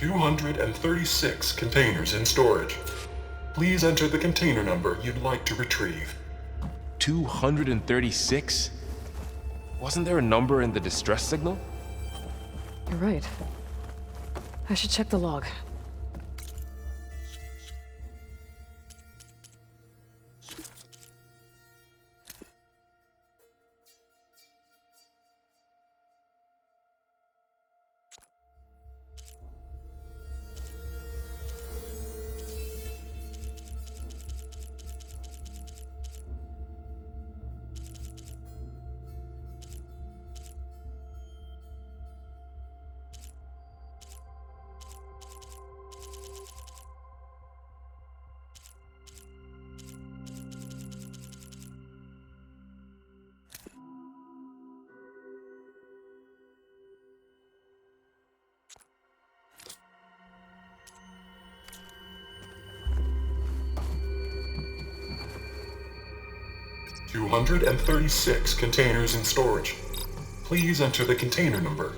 236 containers in storage. Please enter the container number you'd like to retrieve. 236? Wasn't there a number in the distress signal? You're right. I should check the log. $236 containers in storage. Please enter the container number.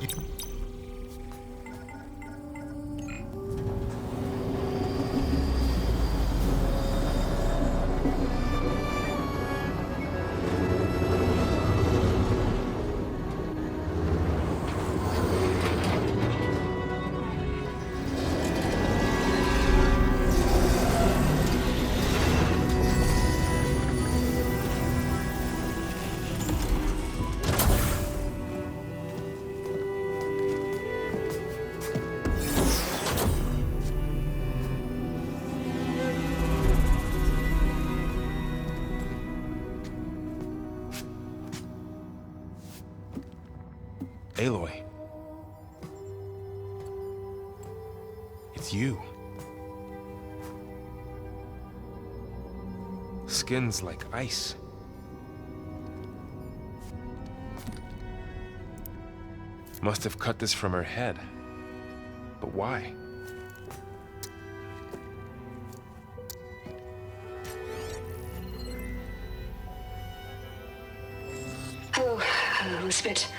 Aloy. It's you. Skin's like ice. Must have cut this from her head. But why? Hello, Elizabeth.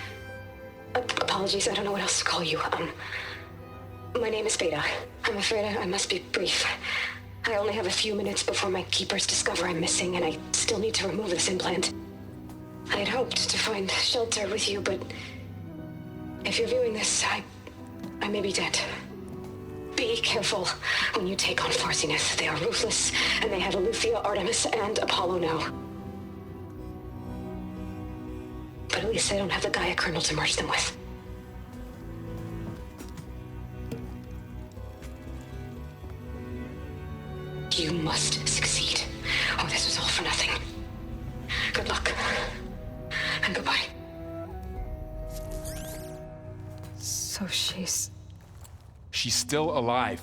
Apologies, I don't know what else to call you. My name is Beta. I'm afraid I must be brief. I only have a few minutes before my keepers discover I'm missing, and I still need to remove this implant. I had hoped to find shelter with you, but if you're viewing this, I may be dead. Be careful when you take on Farsineth. They are ruthless, and they have Eleuthia, Artemis, and Apollo now. But at least I don't have the Gaia kernel to merge them with. You must succeed, or this was all for nothing. Good luck, and goodbye. So she's... She's still alive.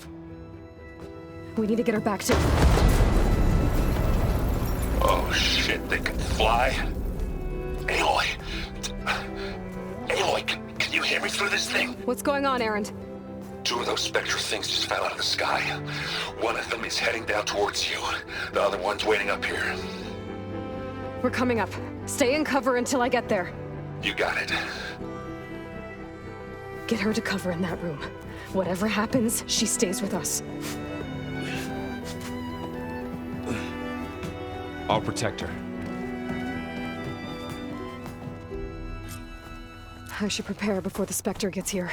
We need to get her back to... Oh shit, they can fly? Aloy! Aloy, can you hear me through this thing? What's going on, Erend? Two of those spectral things just fell out of the sky. One of them is heading down towards you. The other one's waiting up here. We're coming up. Stay in cover until I get there. You got it. Get her to cover in that room. Whatever happens, she stays with us. I'll protect her. I should prepare before the Spectre gets here.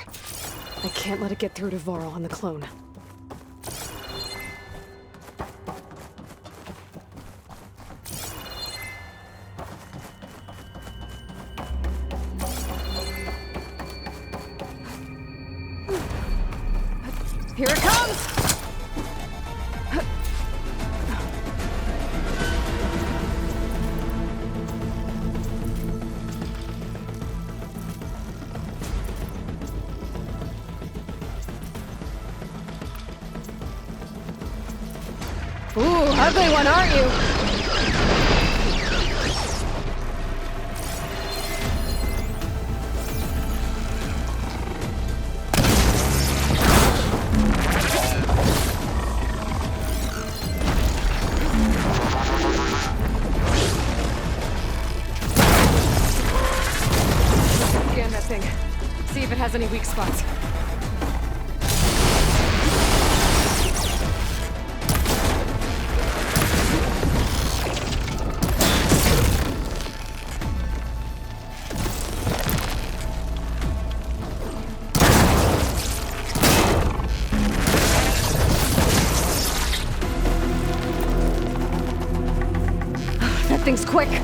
I can't let it get through to Varl on the clone. Here it comes! Ooh, ugly one, aren't you? Scan that thing. See if it has any weak spots. quick!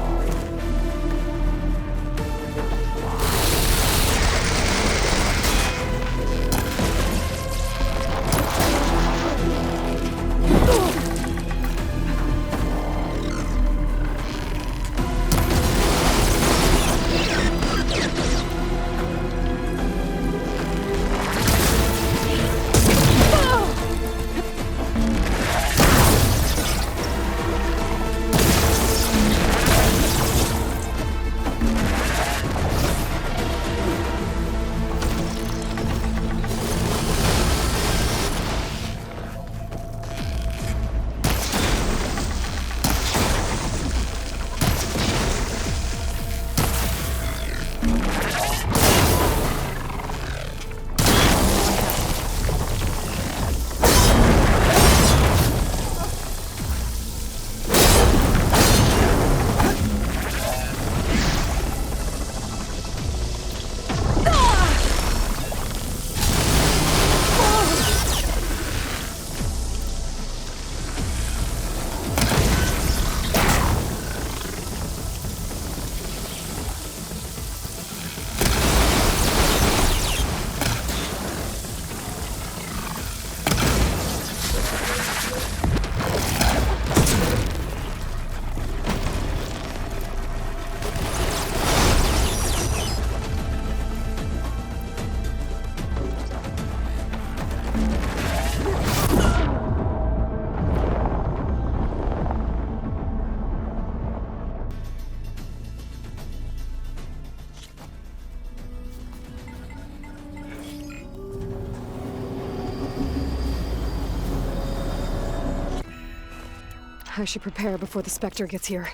I should prepare before the Spectre gets here.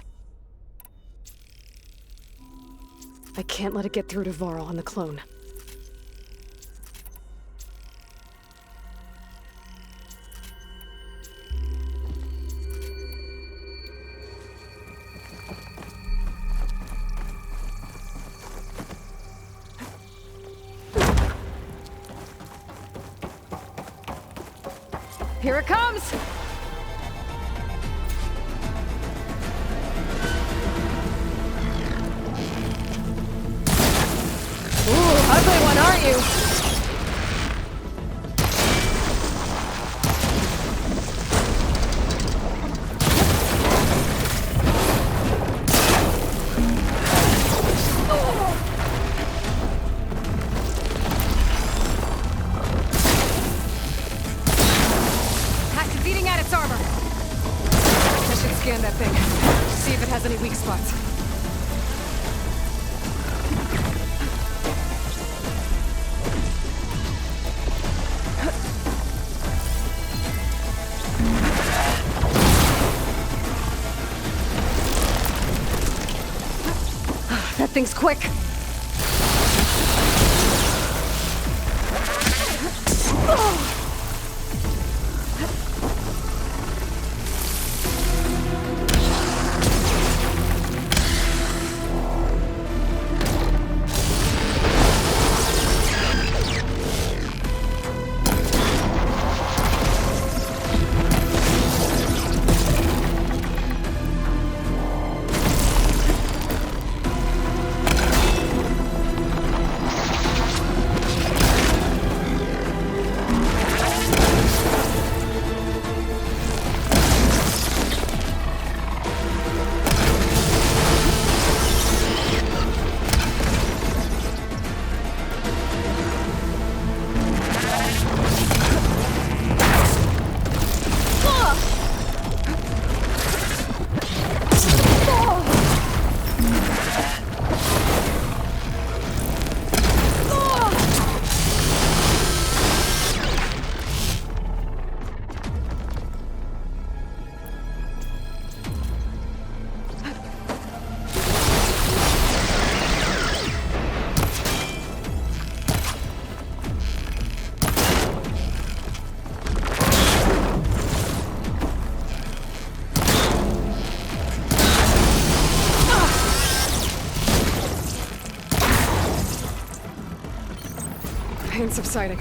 I can't let it get through to Varl on the clone. Here it comes! Ugly one, aren't you? Hack is eating at its armor. I should scan that thing. See if it has any weak spots. That thing's quick. Pain subsiding.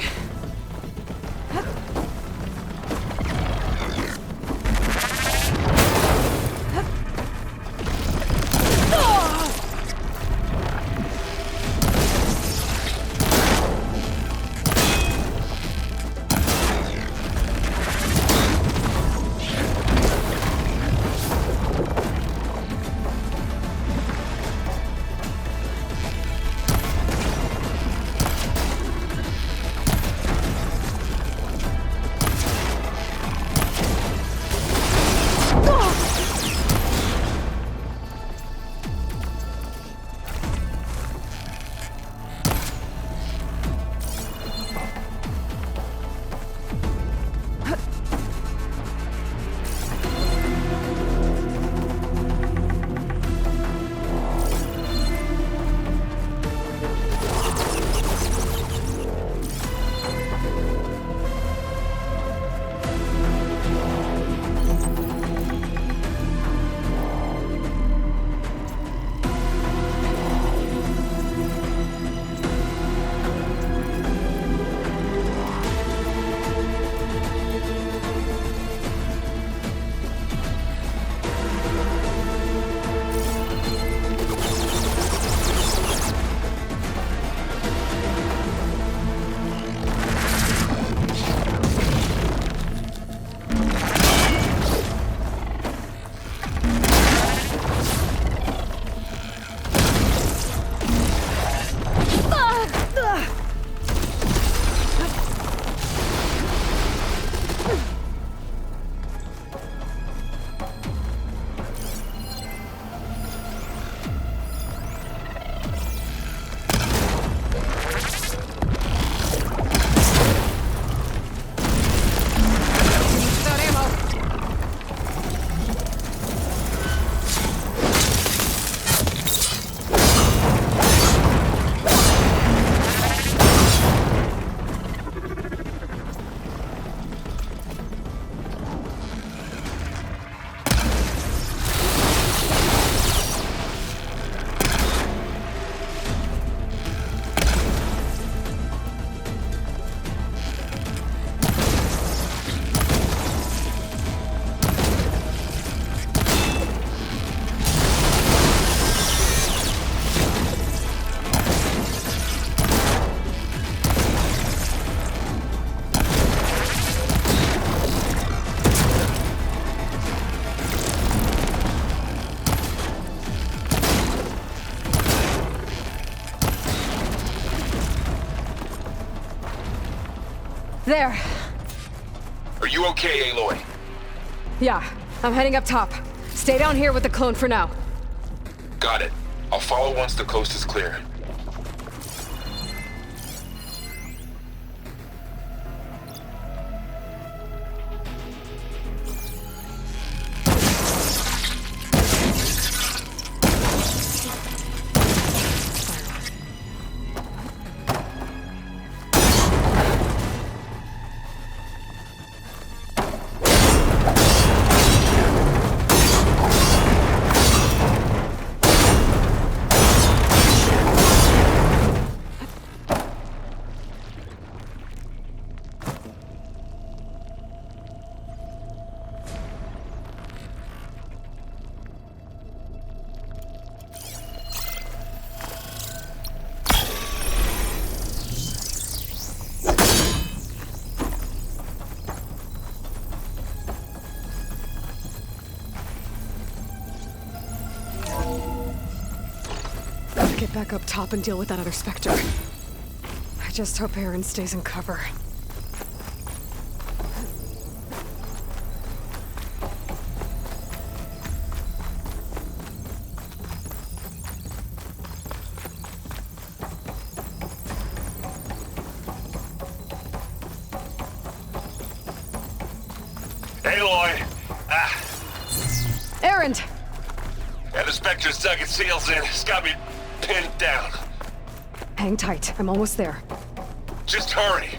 There. Are you okay, Aloy? Yeah, I'm heading up top. Stay down here with the clone for now. Got it. I'll follow once the coast is clear. Get back up top and deal with that other Spectre. I just hope Aaron stays in cover. Aloy! Aaron! Yeah, the Spectre's dug its heels in. It's got me pinned down. Hang tight, I'm almost there. Just hurry.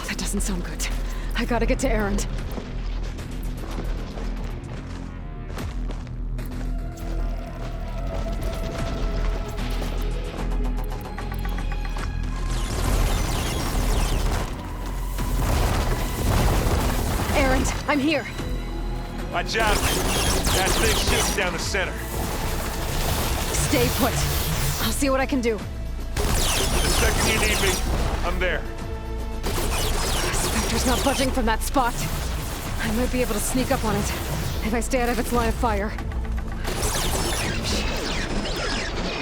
That doesn't sound good. I gotta get to Aaron. Aaron, I'm here. Watch out! That thing shoots down the center. Stay put. I'll see what I can do. The second you need me, I'm there. Spectre's not budging from that spot. I might be able to sneak up on it if I stay out of its line of fire.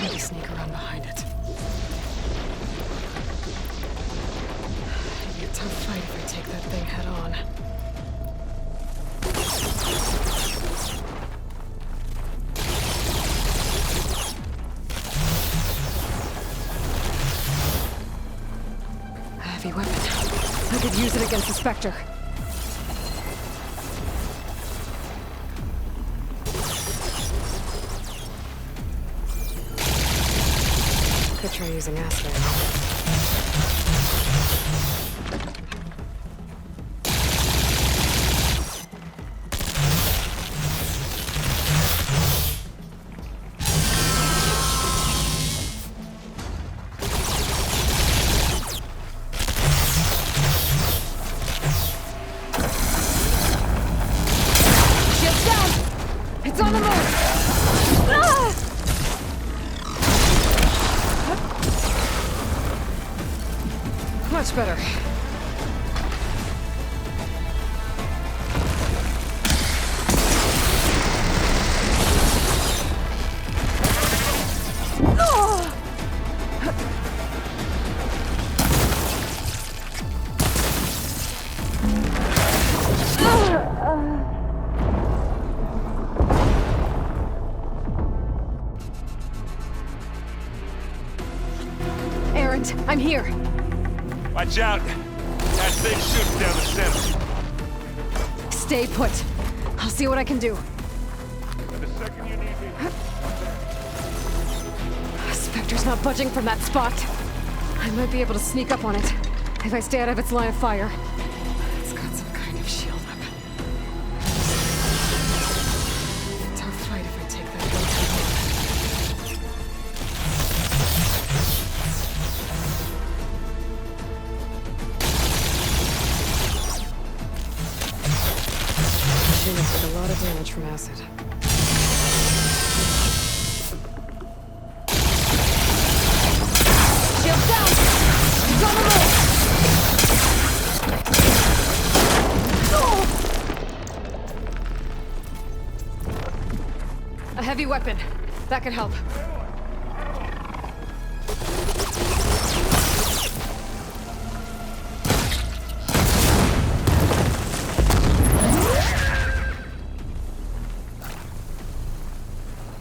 Maybe sneak around behind it. It'd be a tough fight if I take that thing head on. A heavy weapon. I could use it against the Spectre. Could try using acid. Shield's down! It's on the move! Ah! Much better. Aaron, I'm here. Watch out! That thing shoots down the center. Stay put. I'll see what I can do. The second you need me. Spectre's not budging from that spot. I might be able to sneak up on it if I stay out of its line of fire. It's got some kind of shield up. Tough fight if I take that. Zenith with a lot of damage from acid. Shield down! He's on the move! A heavy weapon. That could help.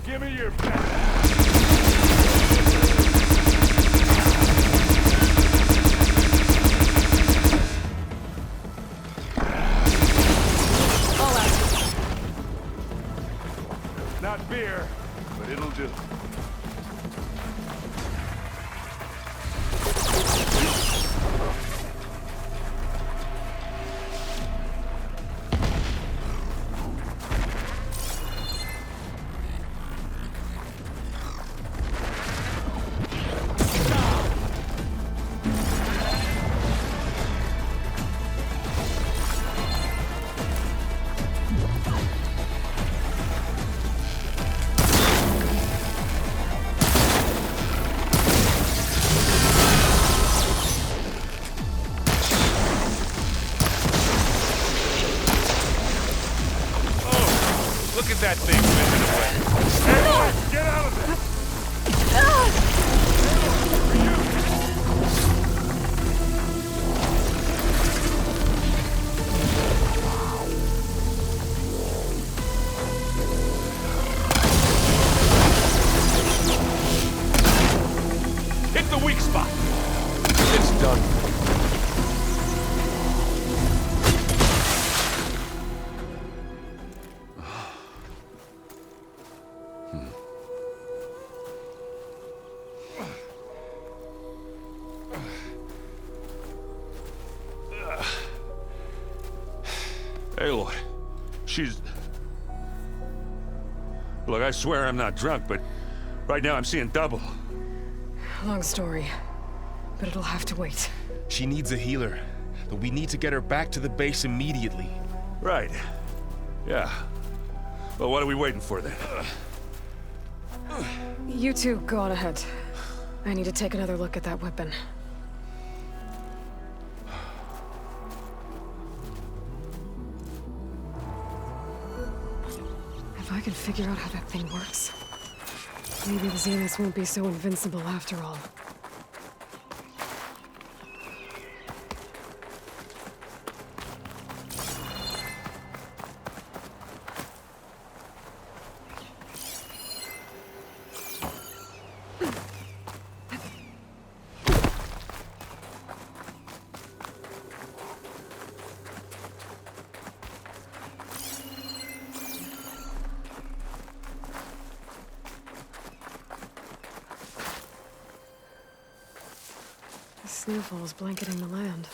Give me your back. All out. Not beer, but it'll do. Look at that thing whipping away. Hey, get out of there! Hit the weak spot. It's done. Aloy, she's... Look, I swear I'm not drunk, but right now I'm seeing double. Long story, but it'll have to wait. She needs a healer, but we need to get her back to the base immediately. Right. Yeah. Well, what are we waiting for then? You two go on ahead. I need to take another look at that weapon. If I can figure out how that thing works, maybe the Zeniths won't be so invincible after all. Snowfall's blanketing the land.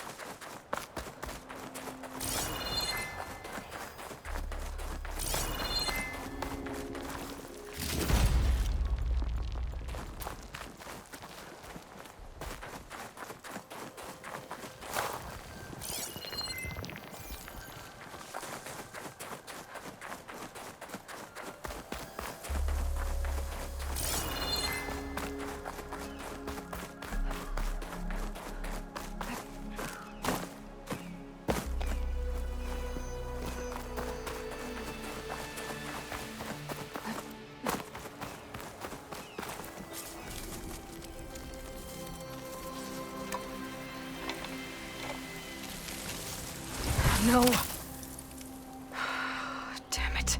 No. Damn it.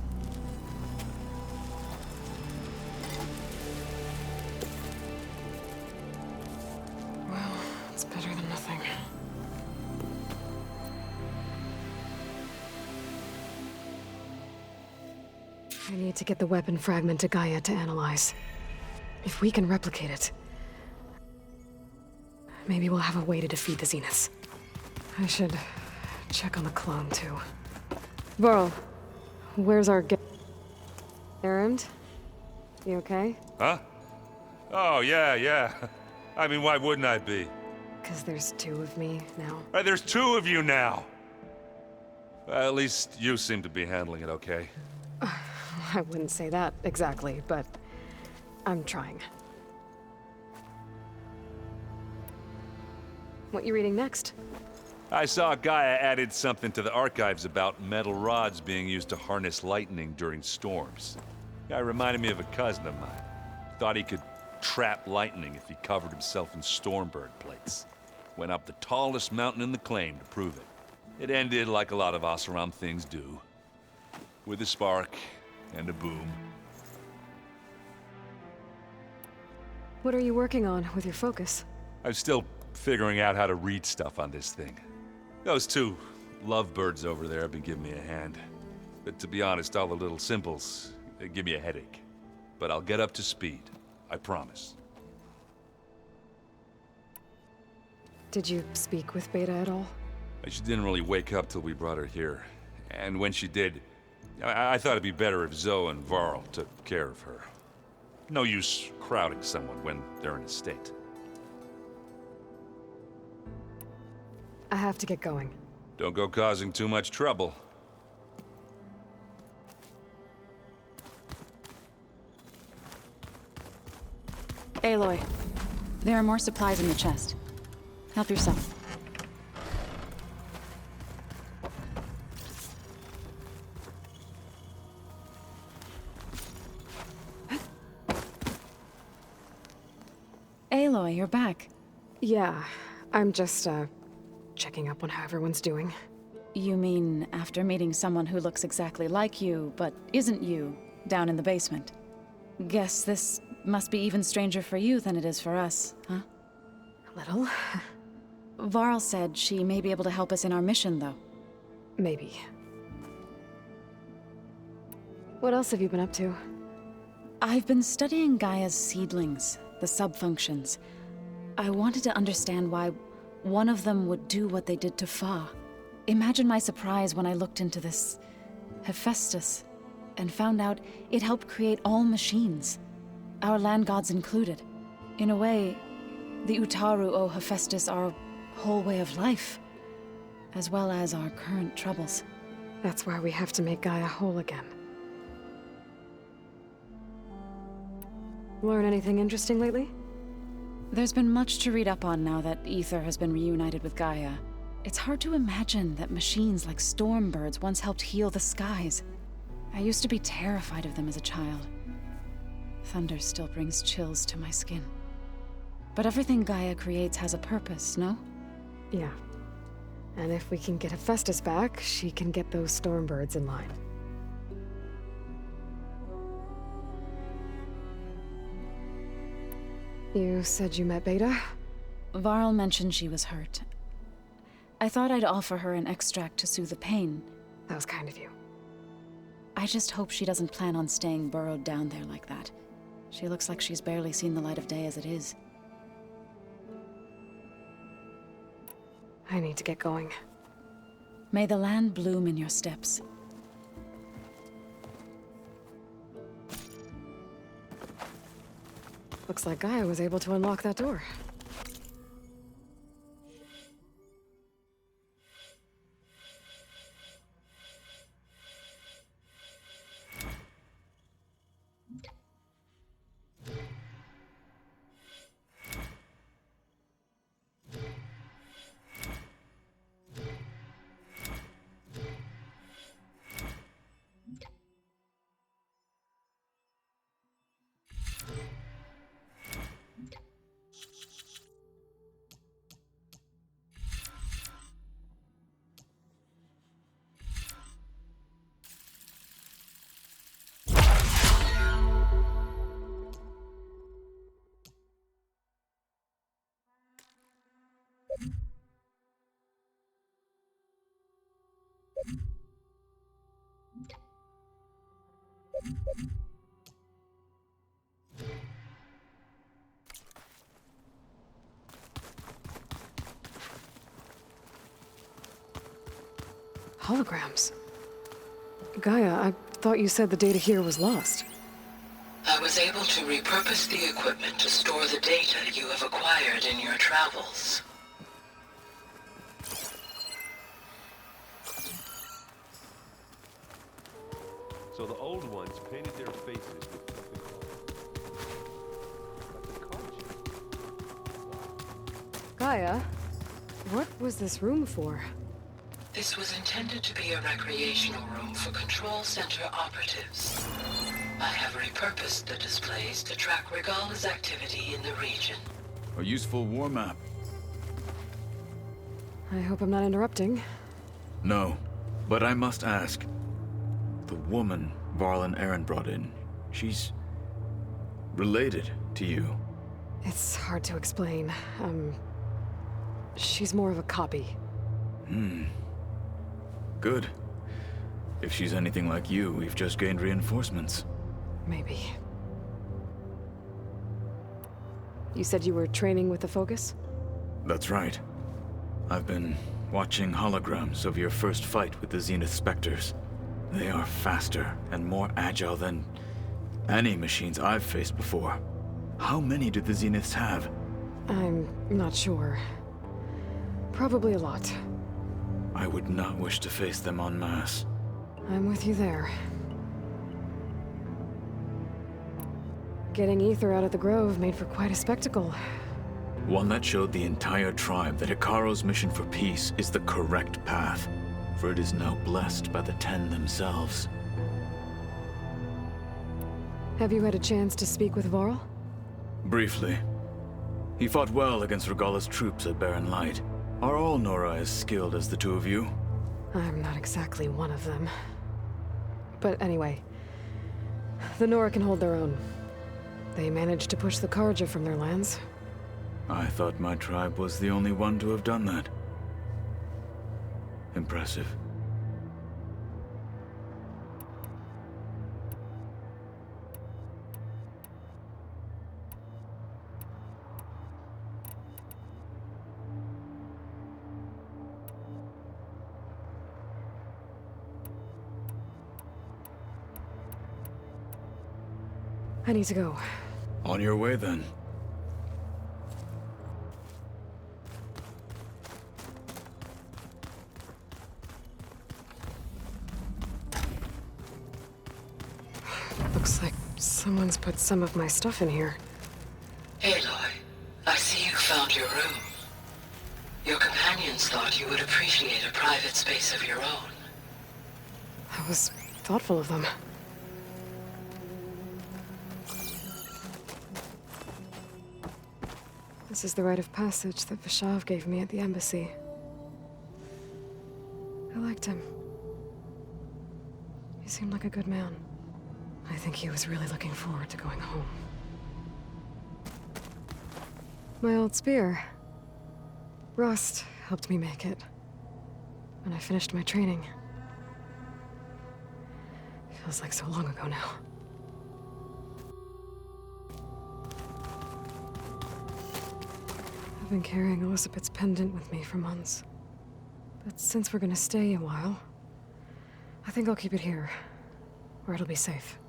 Well, it's better than nothing. I need to get the weapon fragment to Gaia to analyze. If we can replicate it, maybe we'll have a way to defeat the Zeniths. I should check on the clone, too. Varl, where's our errand? You okay? Huh? Oh, yeah. I mean, why wouldn't I be? 'Cause there's two of me now. There's two of you now! At least you seem to be handling it okay. I wouldn't say that exactly, but I'm trying. What you reading next? I saw Gaia added something to the archives about metal rods being used to harness lightning during storms. Guy reminded me of a cousin of mine. Thought he could trap lightning if he covered himself in Stormbird plates. Went up the tallest mountain in the claim to prove it. It ended like a lot of Oseram things do. With a spark and a boom. What are you working on with your focus? I'm still figuring out how to read stuff on this thing. Those two lovebirds over there have been giving me a hand. But to be honest, all the little symbols, they give me a headache. But I'll get up to speed. I promise. Did you speak with Beta at all? She didn't really wake up till we brought her here. And when she did, I thought it'd be better if Zoe and Varl took care of her. No use crowding someone when they're in a state. I have to get going. Don't go causing too much trouble. Aloy, there are more supplies in the chest. Help yourself. Aloy, you're back. Yeah, I'm just, checking up on how everyone's doing. You mean after meeting someone who looks exactly like you, but isn't you, down in the basement? Guess this must be even stranger for you than it is for us, huh? A little. Varl said she may be able to help us in our mission, though. Maybe. What else have you been up to? I've been studying Gaia's seedlings, the subfunctions. I wanted to understand why one of them would do what they did to Fa. Imagine my surprise when I looked into this Hephaestus and found out it helped create all machines, our land gods included. In a way, the Utaru owe Hephaestus our whole way of life, as well as our current troubles. That's why we have to make Gaia whole again. Learn anything interesting lately? There's been much to read up on now that Ether has been reunited with Gaia. It's hard to imagine that machines like Stormbirds once helped heal the skies. I used to be terrified of them as a child. Thunder still brings chills to my skin. But everything Gaia creates has a purpose, no? Yeah. And if we can get Hephaestus back, she can get those Stormbirds in line. You said you met Beta? Varl mentioned she was hurt. I thought I'd offer her an extract to soothe the pain. That was kind of you. I just hope she doesn't plan on staying burrowed down there like that. She looks like she's barely seen the light of day as it is. I need to get going. May the land bloom in your steps. Looks like Gaia was able to unlock that door. Holograms. Gaia, I thought you said the data here was lost. I was able to repurpose the equipment to store the data you have acquired in your travels. So the old ones painted their faces with something called the Gaia, what was this room for? This was intended to be a recreational room for Control Center operatives. I have repurposed the displays to track Regala's activity in the region. A useful war map. I hope I'm not interrupting. No, but I must ask. The woman Varl and Aaron brought in, she's related to you. It's hard to explain. She's more of a copy. Good. If she's anything like you, we've just gained reinforcements. Maybe. You said you were training with the Focus? That's right. I've been watching holograms of your first fight with the Zenith Spectres. They are faster and more agile than any machines I've faced before. How many do the Zeniths have? I'm not sure. Probably a lot. I would not wish to face them en masse. I'm with you there. Getting Ether out of the Grove made for quite a spectacle. One that showed the entire tribe that Hikaru's mission for peace is the correct path, for it is now blessed by the Ten themselves. Have you had a chance to speak with Varl? Briefly. He fought well against Regala's troops at Barren Light. Are all Nora as skilled as the two of you? I'm not exactly one of them. But anyway, the Nora can hold their own. They managed to push the Karja from their lands. I thought my tribe was the only one to have done that. Impressive. I need to go. On your way, then. Looks like someone's put some of my stuff in here. Aloy, I see you found your room. Your companions thought you would appreciate a private space of your own. That was thoughtful of them. This is the rite of passage that Vishav gave me at the embassy. I liked him. He seemed like a good man. I think he was really looking forward to going home. My old spear. Rust helped me make it. When I finished my training. Feels like so long ago now. I've been carrying Elizabeth's pendant with me for months. But since we're gonna stay a while, I think I'll keep it here, where it'll be safe.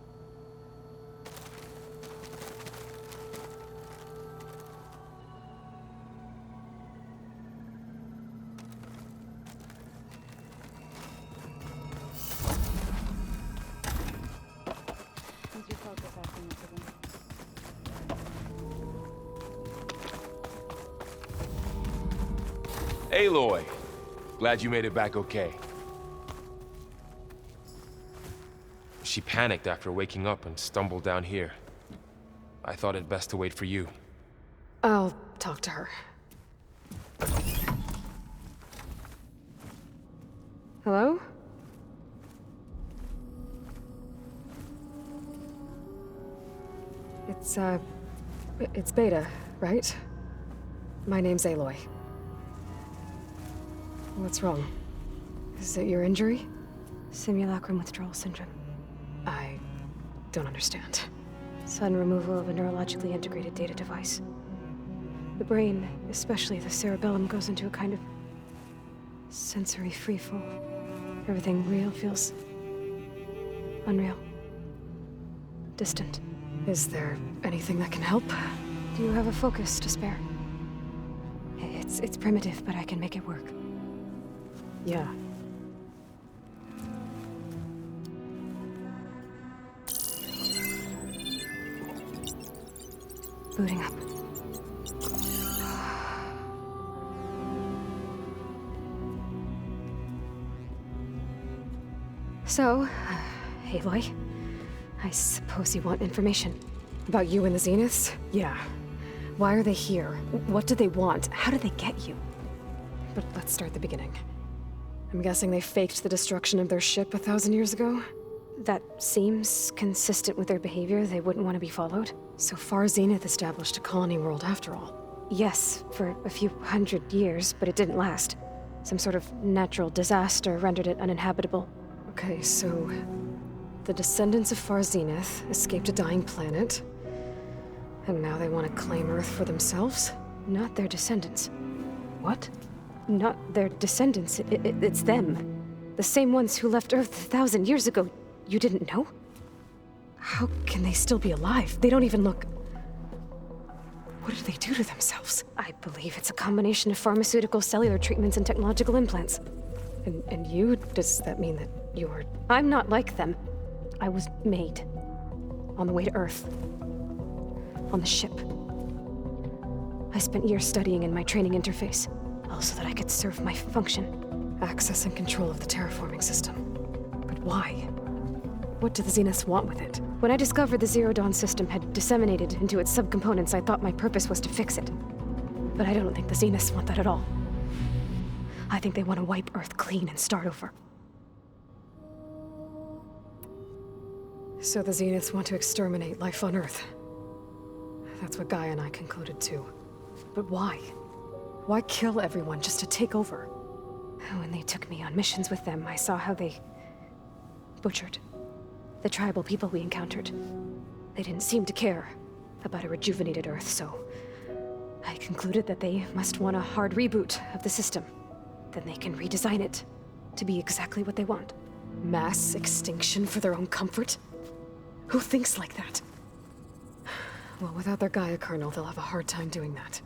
Aloy! Glad you made it back okay. She panicked after waking up and stumbled down here. I thought it best to wait for you. I'll talk to her. Hello? It's Beta, right? My name's Aloy. What's wrong? Is it your injury? Simulacrum withdrawal syndrome. I don't understand. Sudden removal of a neurologically integrated data device. The brain, especially the cerebellum, goes into a kind of sensory freefall. Everything real feels unreal. Distant. Is there anything that can help? Do you have a focus to spare? It's primitive, but I can make it work. Yeah. Booting up. So, Aloy, I suppose you want information. About you and the Zeniths? Yeah. Why are they here? What do they want? How did they get you? But let's start at the beginning. I'm guessing they faked the destruction of their ship 1,000 years ago? That seems consistent with their behavior. They wouldn't want to be followed. So far, Zenith established a colony world after all. Yes, for a few hundred years, but it didn't last. Some sort of natural disaster rendered it uninhabitable. Okay, so the descendants of Far Zenith escaped a dying planet, and now they want to claim Earth for themselves? Not their descendants. What? Not their descendants. It's them. The same ones who left Earth 1,000 years ago. You didn't know? How can they still be alive? They don't even look... What did they do to themselves? I believe it's a combination of pharmaceutical, cellular treatments, and technological implants. And you? Does that mean that you're... I'm not like them. I was made. On the way to Earth. On the ship. I spent years studying in my training interface, all so that I could serve my function. Access and control of the terraforming system. But why? What do the Zeniths want with it? When I discovered the Zero Dawn system had disseminated into its subcomponents, I thought my purpose was to fix it. But I don't think the Zeniths want that at all. I think they want to wipe Earth clean and start over. So the Zeniths want to exterminate life on Earth. That's what Gaia and I concluded too. But why? Why kill everyone just to take over? When they took me on missions with them, I saw how they butchered the tribal people we encountered. They didn't seem to care about a rejuvenated Earth, so I concluded that they must want a hard reboot of the system. Then they can redesign it to be exactly what they want. Mass extinction for their own comfort? Who thinks like that? Well, without their Gaia kernel, they'll have a hard time doing that.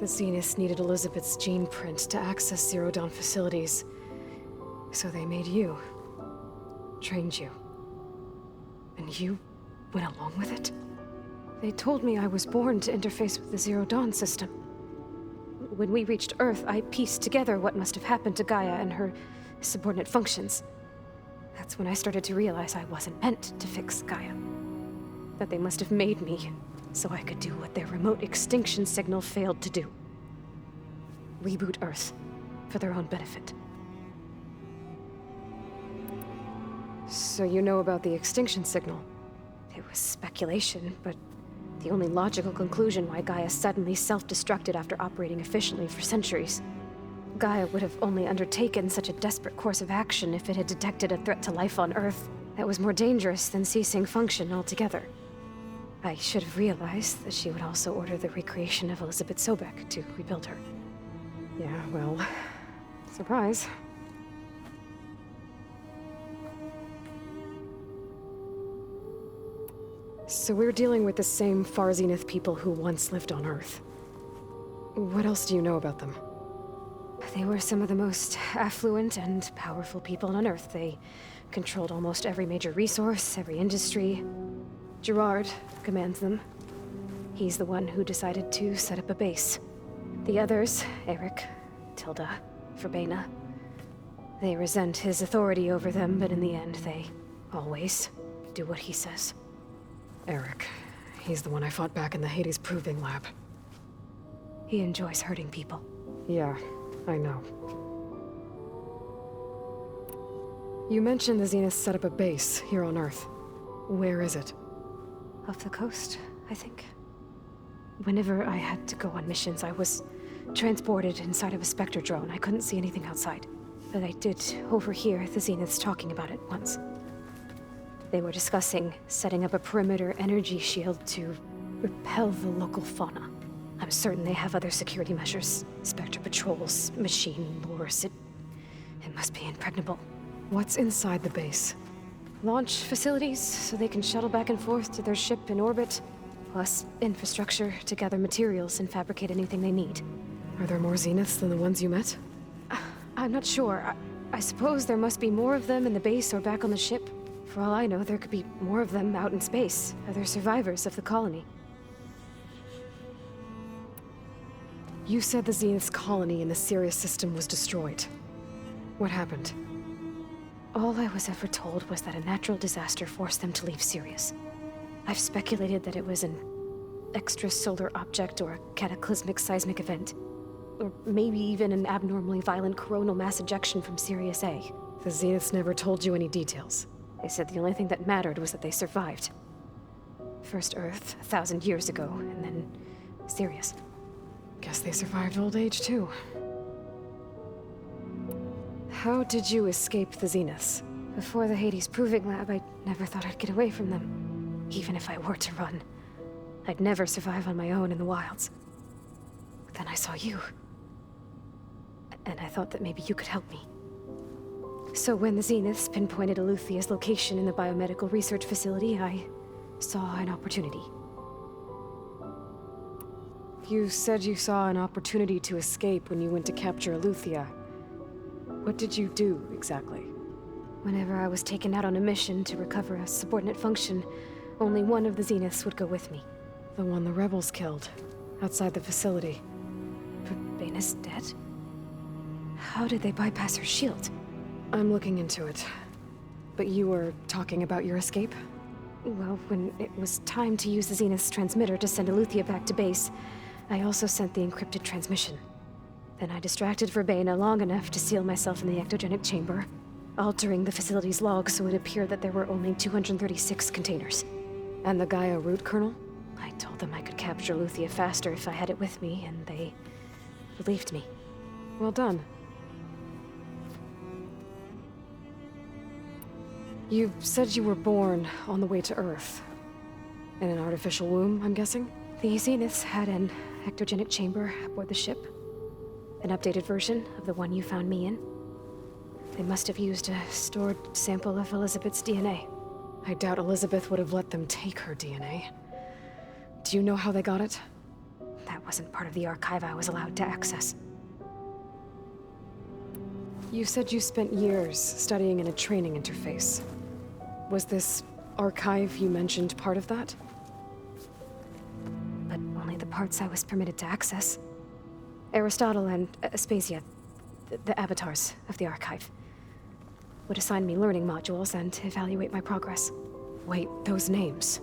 The Zeniths needed Elizabeth's gene print to access Zero Dawn facilities. So they made you. Trained you. And you went along with it? They told me I was born to interface with the Zero Dawn system. When we reached Earth, I pieced together what must have happened to Gaia and her subordinate functions. That's when I started to realize I wasn't meant to fix Gaia. That they must have made me so I could do what their remote extinction signal failed to do. Reboot Earth for their own benefit. So you know about the extinction signal? It was speculation, but the only logical conclusion why Gaia suddenly self-destructed after operating efficiently for centuries. Gaia would have only undertaken such a desperate course of action if it had detected a threat to life on Earth that was more dangerous than ceasing function altogether. I should have realized that she would also order the recreation of Elizabeth Sobek to rebuild her. Yeah, well, surprise. So we're dealing with the same Far Zenith people who once lived on Earth. What else do you know about them? They were some of the most affluent and powerful people on Earth. They controlled almost every major resource, every industry. Gerard commands them. He's the one who decided to set up a base. The others, Eric, Tilda, Verbena, they resent his authority over them, but in the end, they always do what he says. Eric. He's the one I fought back in the Hades Proving Lab. He enjoys hurting people. Yeah, I know. You mentioned the Zeniths set up a base here on Earth. Where is it? Off the coast, I think. Whenever I had to go on missions, I was transported inside of a Spectre drone. I couldn't see anything outside. But I did overhear the Zeniths talking about it once. They were discussing setting up a perimeter energy shield to repel the local fauna. I'm certain they have other security measures. Spectre patrols, machine lures. It must be impregnable. What's inside the base? Launch facilities, so they can shuttle back and forth to their ship in orbit. Plus infrastructure to gather materials and fabricate anything they need. Are there more Zeniths than the ones you met? I'm not sure. I suppose there must be more of them in the base or back on the ship. For all I know, there could be more of them out in space, other survivors of the colony. You said the Zenith's colony in the Sirius system was destroyed. What happened? All I was ever told was that a natural disaster forced them to leave Sirius. I've speculated that it was an extrasolar object or a cataclysmic seismic event. Or maybe even an abnormally violent coronal mass ejection from Sirius A. The Zeniths never told you any details. They said the only thing that mattered was that they survived. First Earth, 1,000 years ago, and then Sirius. Guess they survived old age, too. How did you escape the Zeniths? Before the Hades Proving Lab, I never thought I'd get away from them. Even if I were to run. I'd never survive on my own in the wilds. But then I saw you. And I thought that maybe you could help me. So when the Zeniths pinpointed Eluthia's location in the biomedical research facility, I saw an opportunity. You said you saw an opportunity to escape when you went to capture Eluthia. What did you do, exactly? Whenever I was taken out on a mission to recover a subordinate function, only one of the Zeniths would go with me. The one the rebels killed, outside the facility. Baina's dead? How did they bypass her shield? I'm looking into it. But you were talking about your escape? Well, when it was time to use the Zenith's transmitter to send Eluthia back to base, I also sent the encrypted transmission. Then I distracted Verbena long enough to seal myself in the ectogenic chamber, altering the facility's log so it appeared that there were only 236 containers. And the Gaia root kernel? I told them I could capture Eluthia faster if I had it with me, and they believed me. Well done. You said you were born on the way to Earth. In an artificial womb, I'm guessing? The Zeniths had an ectogenic chamber aboard the ship. An updated version of the one you found me in. They must have used a stored sample of Elizabeth's DNA. I doubt Elizabeth would have let them take her DNA. Do you know how they got it? That wasn't part of the archive I was allowed to access. You said you spent years studying in a training interface. Was this archive you mentioned part of that? But only the parts I was permitted to access. Aristotle and Aspasia, the avatars of the archive, would assign me learning modules and evaluate my progress. Wait, those names.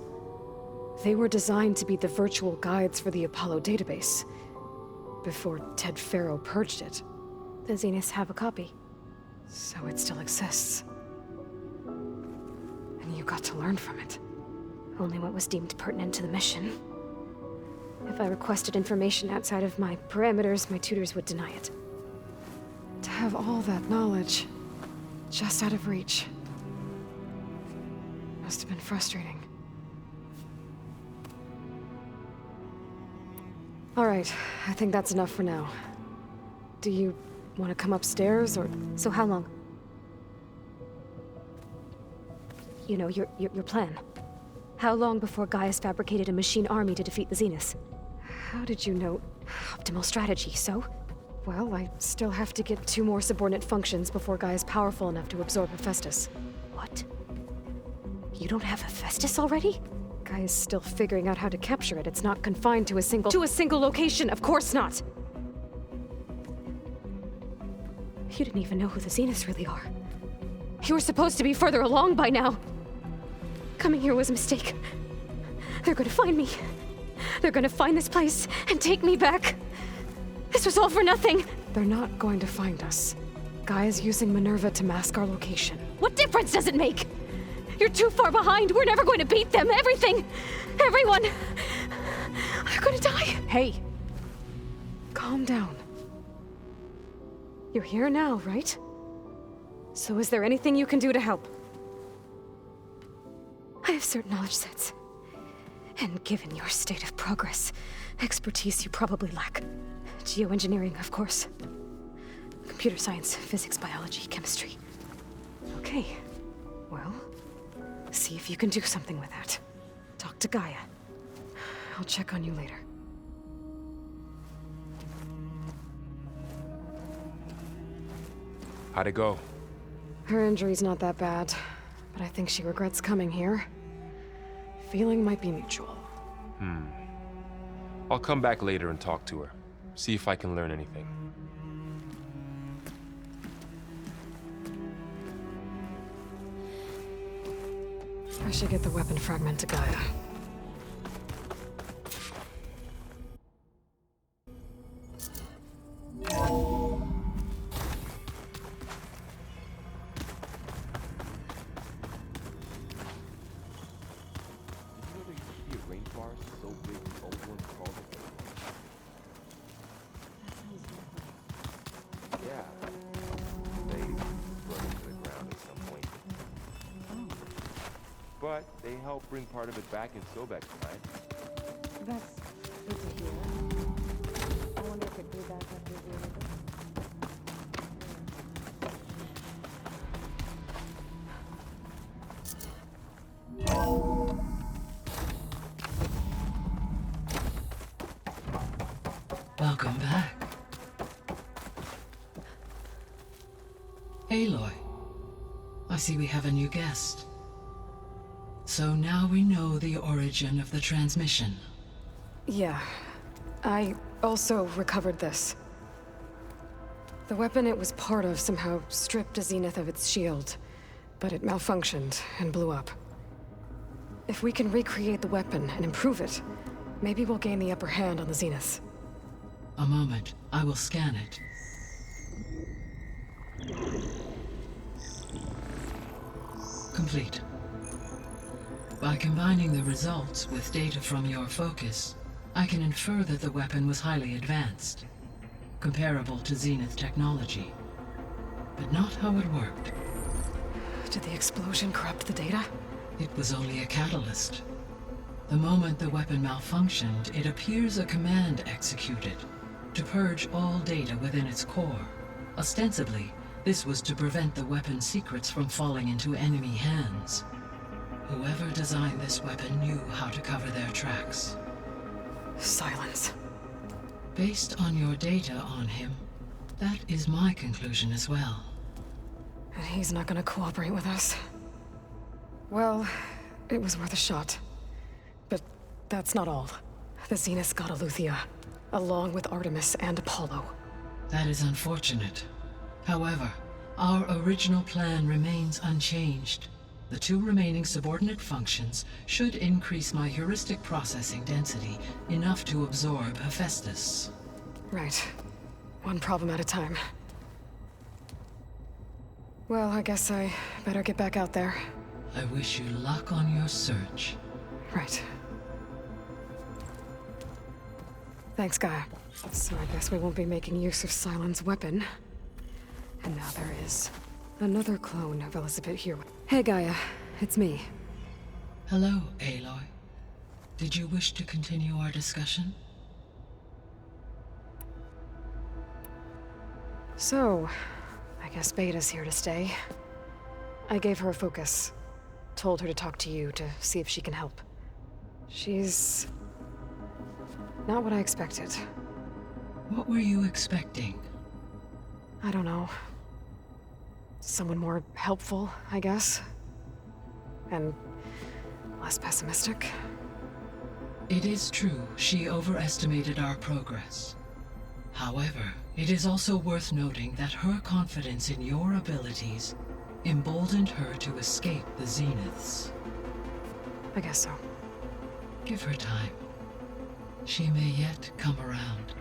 They were designed to be the virtual guides for the Apollo database, before Ted Faro purged it. The Zeniths have a copy. So it still exists. And you got to learn from it. Only what was deemed pertinent to the mission. If I requested information outside of my parameters, my tutors would deny it. To have all that knowledge, just out of reach, must have been frustrating. All right, I think that's enough for now. Do you want to come upstairs, or...? So how long? You know, your plan. How long before Gaia's fabricated a machine army to defeat the Zeniths? How did you know? Optimal strategy, so? Well, I still have to get 2 more subordinate functions before Gaia's powerful enough to absorb Hephaestus. What? You don't have Hephaestus already? Gaia's still figuring out how to capture it. It's not confined to a single... To a single location, of course not! You didn't even know who the Zeniths really are. You were supposed to be further along by now! Coming here was a mistake. They're gonna find me. They're gonna find this place and take me back. This was all for nothing! They're not going to find us. Gaia's using Minerva to mask our location. What difference does it make? You're too far behind. We're never going to beat them. Everything, everyone, are gonna die. Hey, calm down. You're here now, right? So is there anything you can do to help? I have certain knowledge sets. And given your state of progress, expertise you probably lack. Geoengineering, of course. Computer science, physics, biology, chemistry. Okay. Well, see if you can do something with that. Talk to Gaia. I'll check on you later. How'd it go? Her injury's not that bad, but I think she regrets coming here. Feeling might be mutual. I'll come back later and talk to her. See if I can learn anything. I should get the weapon fragment to Gaia. But they helped bring part of it back in Sobek's time. That's good to hear. I wonder if it grew back after the Olympics. Welcome back. Aloy, I see we have a new guest. So now we know the origin of the transmission. Yeah. I also recovered this. The weapon it was part of somehow stripped Zenith of its shield, but it malfunctioned and blew up. If we can recreate the weapon and improve it, maybe we'll gain the upper hand on the Zeniths. A moment, I will scan it. Complete. By combining the results with data from your focus, I can infer that the weapon was highly advanced, comparable to Zenith technology, but not how it worked. Did the explosion corrupt the data? It was only a catalyst. The moment the weapon malfunctioned, it appears a command executed to purge all data within its core. Ostensibly, this was to prevent the weapon's secrets from falling into enemy hands. Whoever designed this weapon knew how to cover their tracks. Silence. Based on your data on him, that is my conclusion as well. And he's not gonna cooperate with us. Well, it was worth a shot. But that's not all. The Zeniths got Aletheia, along with Artemis and Apollo. That is unfortunate. However, our original plan remains unchanged. The two remaining subordinate functions should increase my heuristic processing density enough to absorb Hephaestus. Right. One problem at a time. Well, I guess I better get back out there. I wish you luck on your search. Right. Thanks, Gaia. So I guess we won't be making use of Sylens' weapon. And now there is another clone of Elizabeth here. Hey, Gaia. It's me. Hello, Aloy. Did you wish to continue our discussion? So, I guess Beta's here to stay. I gave her a focus. Told her to talk to you to see if she can help. She's not what I expected. What were you expecting? I don't know. Someone more helpful, I guess. And less pessimistic. It is true, she overestimated our progress. However, it is also worth noting that her confidence in your abilities emboldened her to escape the Zeniths. I guess so. Give her time. She may yet come around.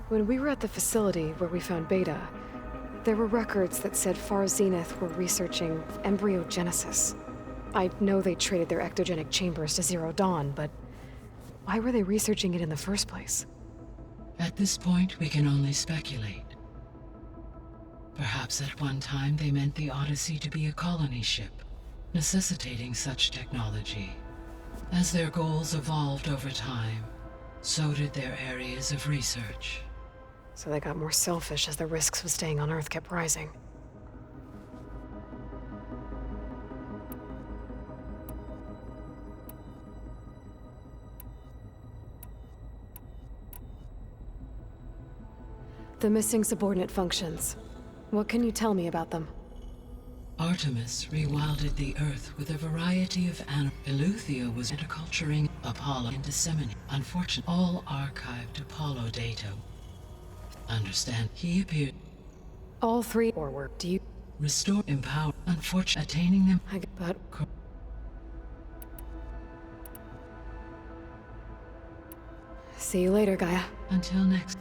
When we were at the facility where we found Beta, there were records that said Far Zenith were researching embryogenesis. I know they traded their ectogenic chambers to Zero Dawn, but why were they researching it in the first place? At this point, we can only speculate. Perhaps at one time they meant the Odyssey to be a colony ship, necessitating such technology. As their goals evolved over time, so did their areas of research. So they got more selfish as the risks of staying on Earth kept rising. The missing subordinate functions. What can you tell me about them? Artemis rewilded the Earth with a variety of animals. Eleuthia was interculturing Apollo and disseminating. Unfortunately, all archived Apollo data. Understand, he appeared. All three or were. Do you Restore, empower, unfortunately, attaining them. but see you later, Gaia. Until next.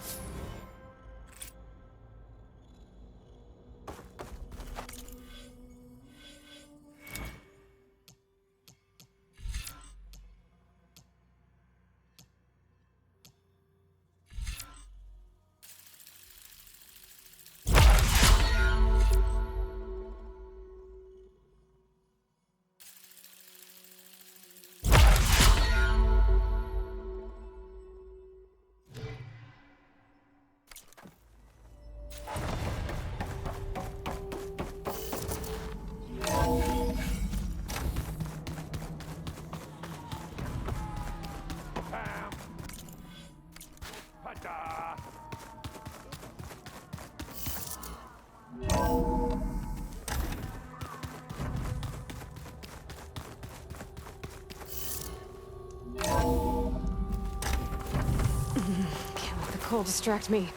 Can't let the cold distract me.